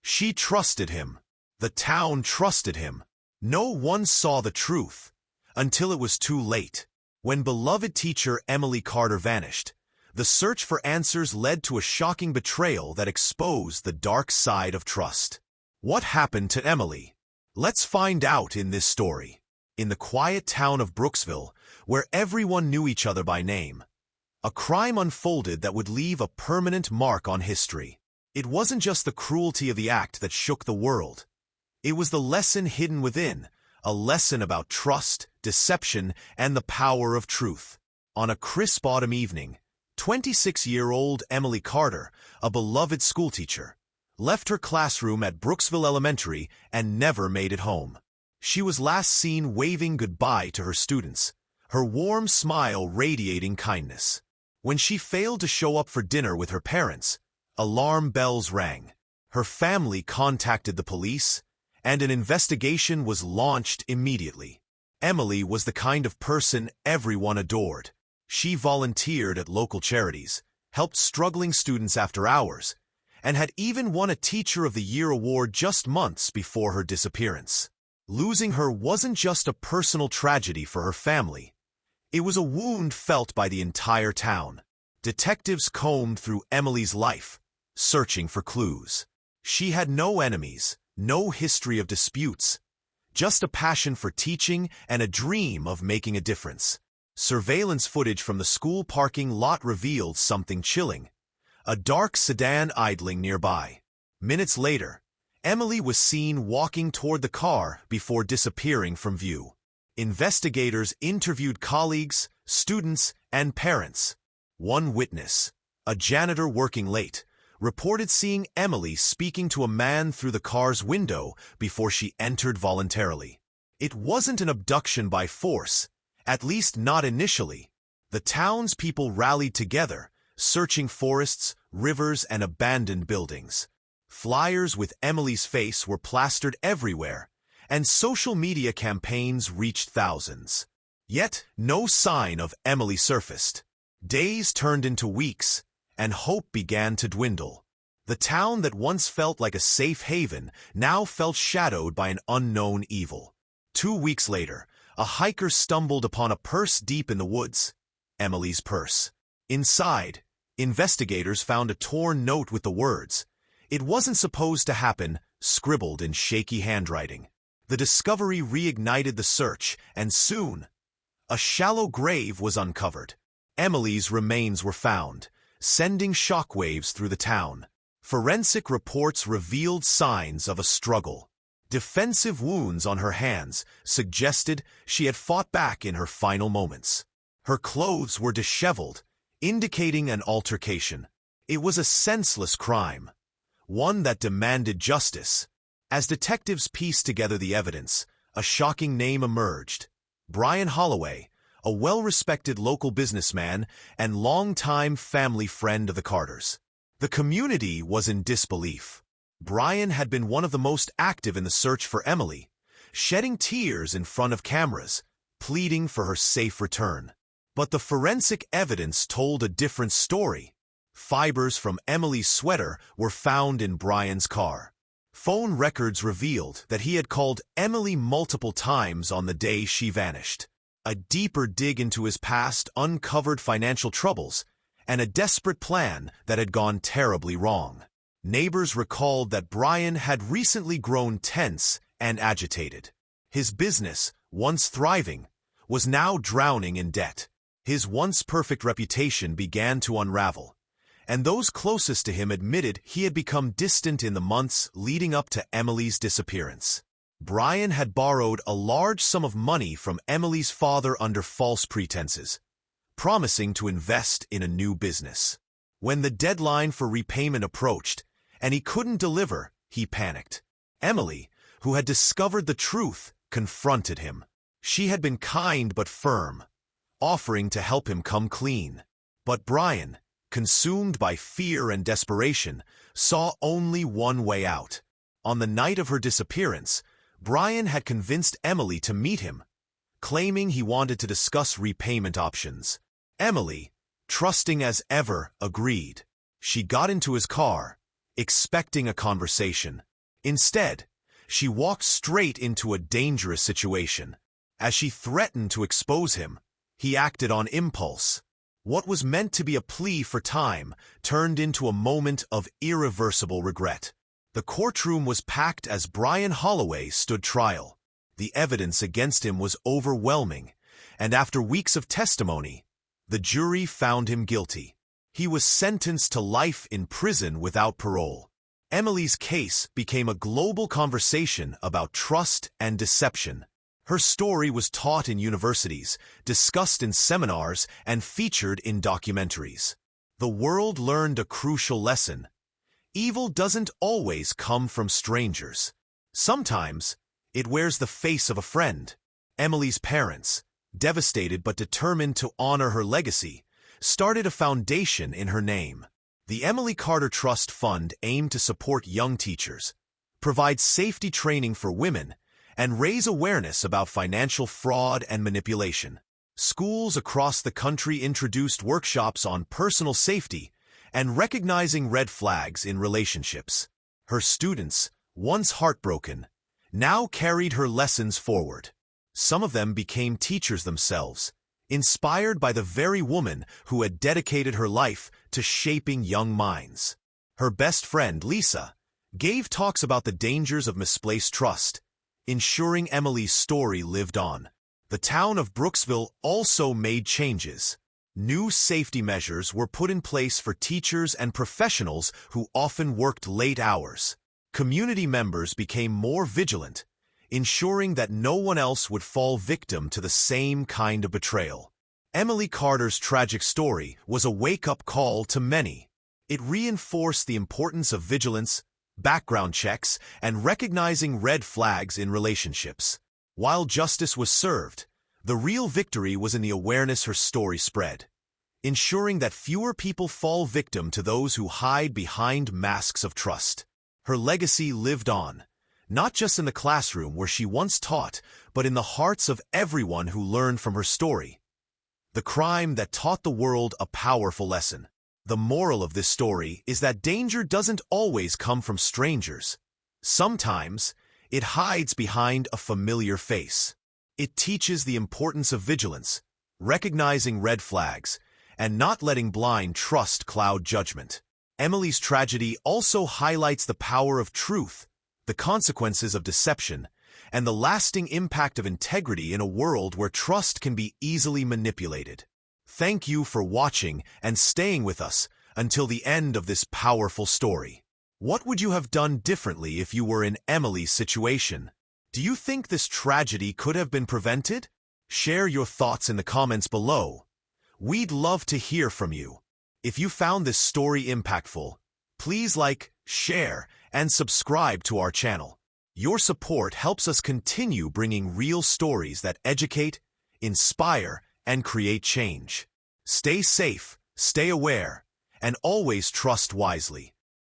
She trusted him. The town trusted him. No one saw the truth until it was too late. When beloved teacher Emily Carter vanished, the search for answers led to a shocking betrayal that exposed the dark side of trust. What happened to Emily? Let's find out in this story. In the quiet town of Brooksville, where everyone knew each other by name, a crime unfolded that would leave a permanent mark on history. It wasn't just the cruelty of the act that shook the world. It was the lesson hidden within, a lesson about trust, deception, and the power of truth. On a crisp autumn evening, 26-year-old Emily Carter, a beloved schoolteacher, left her classroom at Brooksville Elementary and never made it home. She was last seen waving goodbye to her students, her warm smile radiating kindness. When she failed to show up for dinner with her parents, alarm bells rang. Her family contacted the police, and an investigation was launched immediately. Emily was the kind of person everyone adored. She volunteered at local charities, helped struggling students after hours, and had even won a Teacher of the Year award just months before her disappearance. Losing her wasn't just a personal tragedy for her family. It was a wound felt by the entire town. Detectives combed through Emily's life, searching for clues. She had no enemies, no history of disputes, just a passion for teaching and a dream of making a difference. Surveillance footage from the school parking lot revealed something chilling: a dark sedan idling nearby. Minutes later, Emily was seen walking toward the car before disappearing from view. Investigators interviewed colleagues, students, and parents. One witness, a janitor working late, reported seeing Emily speaking to a man through the car's window before she entered voluntarily. It wasn't an abduction by force, at least not initially. The townspeople rallied together, searching forests, rivers, and abandoned buildings. Flyers with Emily's face were plastered everywhere, and social media campaigns reached thousands. Yet, no sign of Emily surfaced. Days turned into weeks, and hope began to dwindle. The town that once felt like a safe haven now felt shadowed by an unknown evil. 2 weeks later, a hiker stumbled upon a purse deep in the woods. Emily's purse. Inside, investigators found a torn note with the words, "It wasn't supposed to happen," scribbled in shaky handwriting. The discovery reignited the search, and soon, a shallow grave was uncovered. Emily's remains were found, sending shockwaves through the town. Forensic reports revealed signs of a struggle. Defensive wounds on her hands suggested she had fought back in her final moments. Her clothes were disheveled, indicating an altercation. It was a senseless crime, one that demanded justice. As detectives pieced together the evidence, a shocking name emerged: Brian Holloway, a well-respected local businessman and longtime family friend of the Carters. The community was in disbelief. Brian had been one of the most active in the search for Emily, shedding tears in front of cameras, pleading for her safe return. But the forensic evidence told a different story. Fibers from Emily's sweater were found in Brian's car. Phone records revealed that he had called Emily multiple times on the day she vanished. A deeper dig into his past uncovered financial troubles and a desperate plan that had gone terribly wrong. Neighbors recalled that Brian had recently grown tense and agitated. His business, once thriving, was now drowning in debt. His once perfect reputation began to unravel, and those closest to him admitted he had become distant in the months leading up to Emily's disappearance. Brian had borrowed a large sum of money from Emily's father under false pretenses, promising to invest in a new business. When the deadline for repayment approached, and he couldn't deliver, he panicked. Emily, who had discovered the truth, confronted him. She had been kind but firm, offering to help him come clean. But Brian, consumed by fear and desperation, saw only one way out. On the night of her disappearance, Brian had convinced Emily to meet him, claiming he wanted to discuss repayment options. Emily, trusting as ever, agreed. She got into his car, expecting a conversation. Instead, she walked straight into a dangerous situation. As she threatened to expose him, he acted on impulse. What was meant to be a plea for time turned into a moment of irreversible regret. The courtroom was packed as Brian Holloway stood trial. The evidence against him was overwhelming, and after weeks of testimony, the jury found him guilty. He was sentenced to life in prison without parole. Emily's case became a global conversation about trust and deception. Her story was taught in universities, discussed in seminars, and featured in documentaries. The world learned a crucial lesson. Evil doesn't always come from strangers. Sometimes, it wears the face of a friend. Emily's parents, devastated but determined to honor her legacy, started a foundation in her name. The Emily Carter Trust Fund aimed to support young teachers, provide safety training for women, and raise awareness about financial fraud and manipulation. Schools across the country introduced workshops on personal safety and recognizing red flags in relationships. Her students, once heartbroken, now carried her lessons forward. Some of them became teachers themselves, inspired by the very woman who had dedicated her life to shaping young minds. Her best friend, Lisa, gave talks about the dangers of misplaced trust, ensuring Emily's story lived on. The town of Brooksville also made changes. New safety measures were put in place for teachers and professionals who often worked late hours. Community members became more vigilant, ensuring that no one else would fall victim to the same kind of betrayal. Emily Carter's tragic story was a wake-up call to many. It reinforced the importance of vigilance, background checks, and recognizing red flags in relationships. While justice was served, the real victory was in the awareness her story spread, ensuring that fewer people fall victim to those who hide behind masks of trust. Her legacy lived on, not just in the classroom where she once taught, but in the hearts of everyone who learned from her story. The crime that taught the world a powerful lesson. The moral of this story is that danger doesn't always come from strangers. Sometimes, it hides behind a familiar face. It teaches the importance of vigilance, recognizing red flags, and not letting blind trust cloud judgment. Emily's tragedy also highlights the power of truth, the consequences of deception, and the lasting impact of integrity in a world where trust can be easily manipulated. Thank you for watching and staying with us until the end of this powerful story. What would you have done differently if you were in Emily's situation? Do you think this tragedy could have been prevented? Share your thoughts in the comments below. We'd love to hear from you. If you found this story impactful, please like, share, and subscribe to our channel. Your support helps us continue bringing real stories that educate, inspire, and create change. Stay safe, stay aware, and always trust wisely.